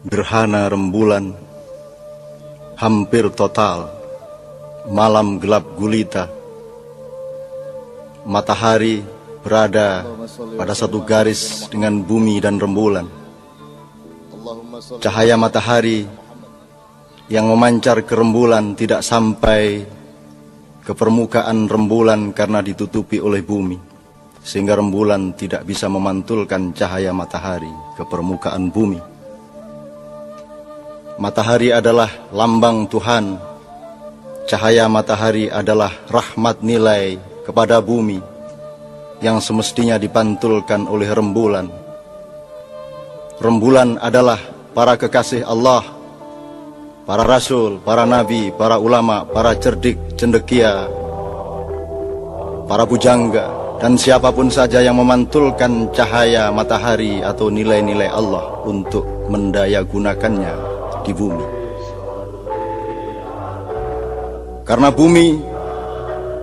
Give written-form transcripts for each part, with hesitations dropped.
Gerhana rembulan hampir total, malam gelap gulita. Matahari berada pada satu garis dengan bumi dan rembulan. Cahaya matahari yang memancar ke rembulan tidak sampai ke permukaan rembulan karena ditutupi oleh bumi, sehingga rembulan tidak bisa memantulkan cahaya matahari ke permukaan bumi. Matahari adalah lambang Tuhan. Cahaya matahari adalah rahmat nilai kepada bumi yang semestinya dipantulkan oleh rembulan. Rembulan adalah para kekasih Allah, para rasul, para nabi, para ulama, para cerdik, cendekia, para pujangga, dan siapapun saja yang memantulkan cahaya matahari atau nilai-nilai Allah untuk mendayagunakannya di bumi. Karena bumi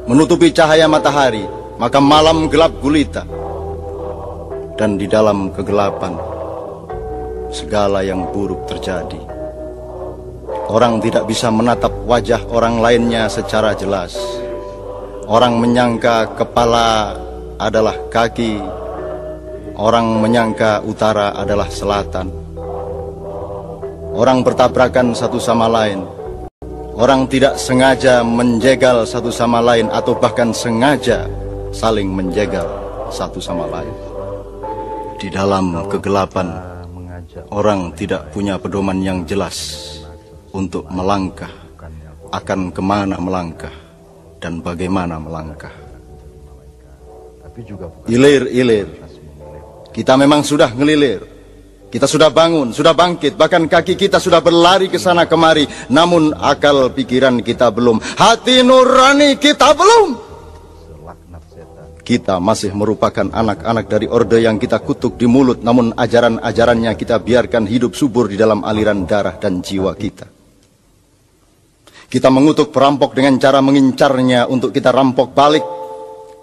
menutupi cahaya matahari, maka malam gelap gulita, dan di dalam kegelapan segala yang buruk terjadi. Orang tidak bisa menatap wajah orang lainnya secara jelas. Orang menyangka kepala adalah kaki, orang menyangka utara adalah selatan. Orang bertabrakan satu sama lain. Orang tidak sengaja menjegal satu sama lain atau bahkan sengaja saling menjegal satu sama lain. Di dalam kegelapan, orang tidak punya pedoman yang jelas untuk melangkah, akan kemana melangkah dan bagaimana melangkah. Ilir-ilir, kita memang sudah ngelilir, kita sudah bangun, sudah bangkit, bahkan kaki kita sudah berlari ke sana kemari, namun akal pikiran kita belum, hati nurani kita belum. Kita masih merupakan anak-anak dari orde yang kita kutuk di mulut, namun ajaran-ajarannya kita biarkan hidup subur di dalam aliran darah dan jiwa kita. Kita mengutuk perampok dengan cara mengincarnya untuk kita rampok balik.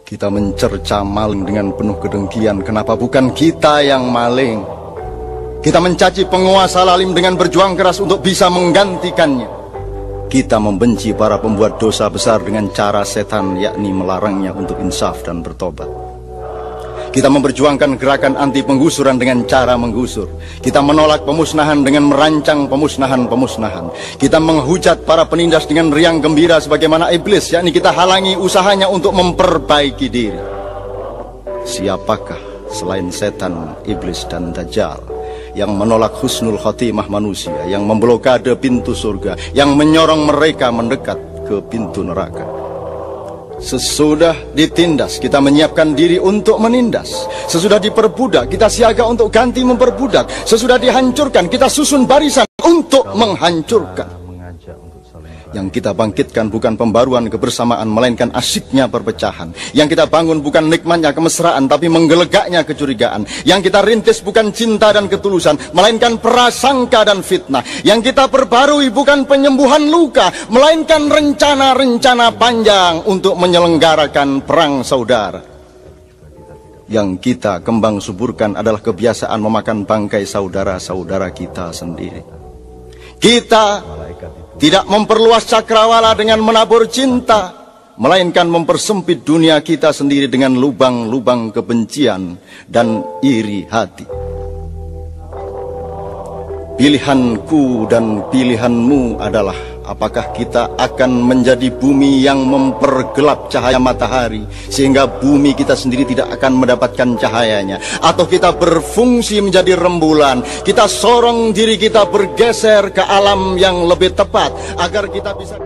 Kita mencerca maling dengan penuh kedengkian, kenapa bukan kita yang maling? Kita mencaci penguasa lalim dengan berjuang keras untuk bisa menggantikannya. Kita membenci para pembuat dosa besar dengan cara setan, yakni melarangnya untuk insaf dan bertobat. Kita memperjuangkan gerakan anti penggusuran dengan cara menggusur. Kita menolak pemusnahan dengan merancang pemusnahan-pemusnahan. Kita menghujat para penindas dengan riang gembira sebagaimana iblis, yakni kita halangi usahanya untuk memperbaiki diri. Siapakah selain setan, iblis, dan dajjal yang menolak husnul khotimah manusia, yang memblokade pintu surga, yang menyorong mereka mendekat ke pintu neraka? Sesudah ditindas, kita menyiapkan diri untuk menindas. Sesudah diperbudak, kita siaga untuk ganti memperbudak. Sesudah dihancurkan, kita susun barisan untuk menghancurkan. Yang kita bangkitkan bukan pembaruan kebersamaan, melainkan asyiknya perpecahan. Yang kita bangun bukan nikmatnya kemesraan, tapi menggelegaknya kecurigaan. Yang kita rintis bukan cinta dan ketulusan, melainkan prasangka dan fitnah. Yang kita perbarui bukan penyembuhan luka, melainkan rencana-rencana panjang untuk menyelenggarakan perang saudara. Yang kita kembang suburkan adalah kebiasaan memakan bangkai saudara-saudara kita sendiri. Kita tidak memperluas cakrawala dengan menabur cinta, melainkan mempersempit dunia kita sendiri dengan lubang-lubang kebencian dan iri hati. Pilihanku dan pilihanmu adalah apakah kita akan menjadi bumi yang mempergelap cahaya matahari sehingga bumi kita sendiri tidak akan mendapatkan cahayanya, atau kita berfungsi menjadi rembulan, kita sorong diri kita bergeser ke alam yang lebih tepat agar kita bisa